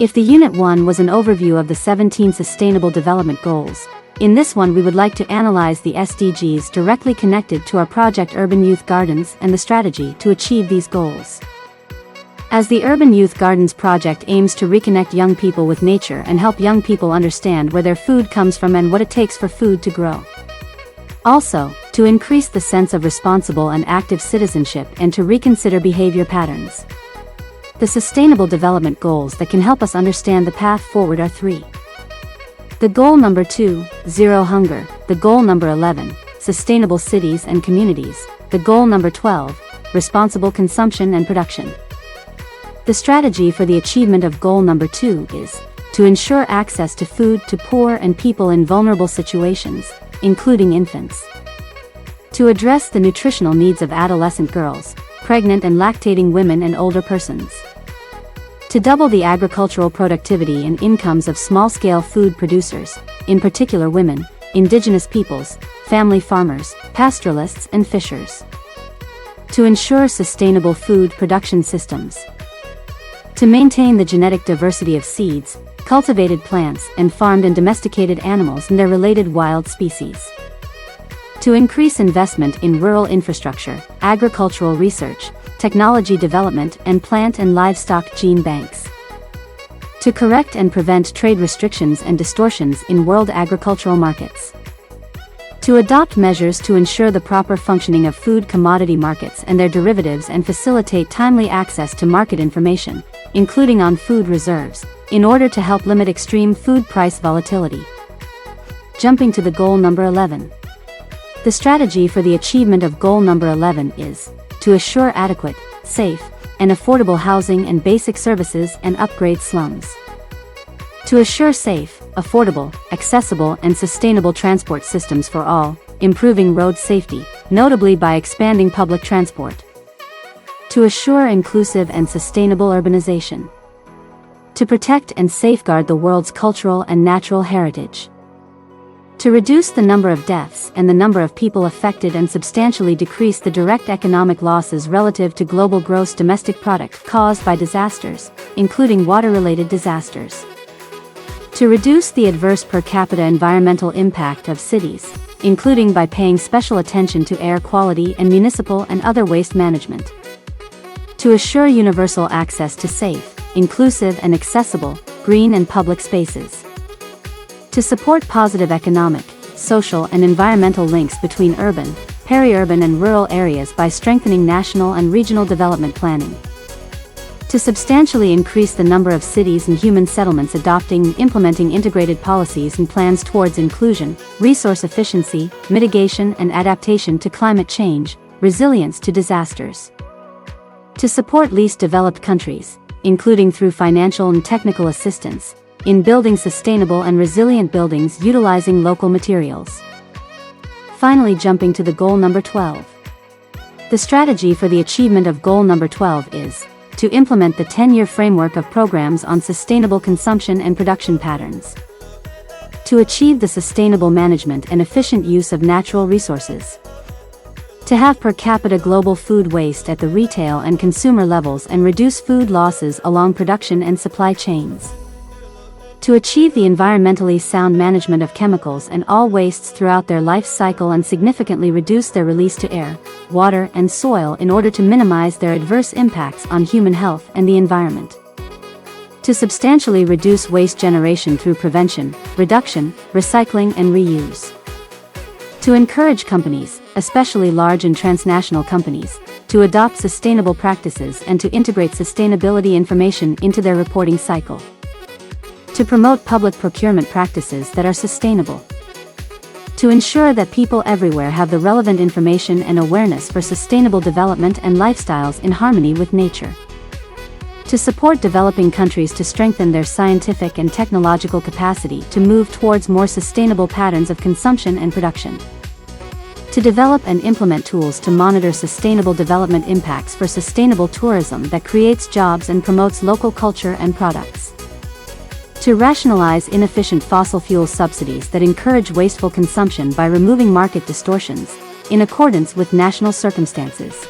If the Unit 1 was an overview of the 17 Sustainable Development Goals, in this one we would like to analyze the SDGs directly connected to our project Urban Youth Gardens and the strategy to achieve these goals. As the Urban Youth Gardens project aims to reconnect young people with nature and help young people understand where their food comes from and what it takes for food to grow. Also, to increase the sense of responsible and active citizenship and to reconsider behavior patterns. The Sustainable Development Goals that can help us understand the path forward are 3. The goal number 2, Zero Hunger, the goal number 11, Sustainable Cities and Communities, the goal number 12, Responsible Consumption and Production. The strategy for the achievement of goal number 2 is to ensure access to food to poor and people in vulnerable situations, including infants. To address the nutritional needs of adolescent girls, pregnant and lactating women and older persons. To double the agricultural productivity and incomes of small-scale food producers, in particular women, indigenous peoples, family farmers, pastoralists and fishers. To ensure sustainable food production systems. To maintain the genetic diversity of seeds, cultivated plants and farmed and domesticated animals and their related wild species. To increase investment in rural infrastructure, agricultural research, technology development and plant and livestock gene banks. To correct and prevent trade restrictions and distortions in world agricultural markets. To adopt measures to ensure the proper functioning of food commodity markets and their derivatives and facilitate timely access to market information, including on food reserves, in order to help limit extreme food price volatility. Jumping to the goal number 11. The strategy for the achievement of goal number 11 is to assure adequate, safe, and affordable housing and basic services and upgrade slums. To assure safe, affordable, accessible and sustainable transport systems for all, improving road safety, notably by expanding public transport. To assure inclusive and sustainable urbanization. To protect and safeguard the world's cultural and natural heritage. To reduce the number of deaths and the number of people affected and substantially decrease the direct economic losses relative to global gross domestic product caused by disasters, including water-related disasters. To reduce the adverse per capita environmental impact of cities, including by paying special attention to air quality and municipal and other waste management. To assure universal access to safe, inclusive and accessible, green and public spaces. To support positive economic, social and environmental links between urban, peri-urban and rural areas by strengthening national and regional development planning. To substantially increase the number of cities and human settlements adopting and implementing integrated policies and plans towards inclusion, resource efficiency, mitigation and adaptation to climate change, resilience to disasters. To support least developed countries, including through financial and technical assistance, in building sustainable and resilient buildings utilizing local materials. Finally, jumping to the goal number 12. The strategy for the achievement of goal number 12 is to implement the 10-year framework of programs on sustainable consumption and production patterns. To achieve the sustainable management and efficient use of natural resources. To have per capita global food waste at the retail and consumer levels and reduce food losses along production and supply chains. To achieve the environmentally sound management of chemicals and all wastes throughout their life cycle and significantly reduce their release to air, water and soil in order to minimize their adverse impacts on human health and the environment. To substantially reduce waste generation through prevention, reduction, recycling and reuse. To encourage companies, especially large and transnational companies, to adopt sustainable practices and to integrate sustainability information into their reporting cycle. To promote public procurement practices that are sustainable. To ensure that people everywhere have the relevant information and awareness for sustainable development and lifestyles in harmony with nature. To support developing countries to strengthen their scientific and technological capacity to move towards more sustainable patterns of consumption and production. To develop and implement tools to monitor sustainable development impacts for sustainable tourism that creates jobs and promotes local culture and products. To rationalize inefficient fossil fuel subsidies that encourage wasteful consumption by removing market distortions, in accordance with national circumstances.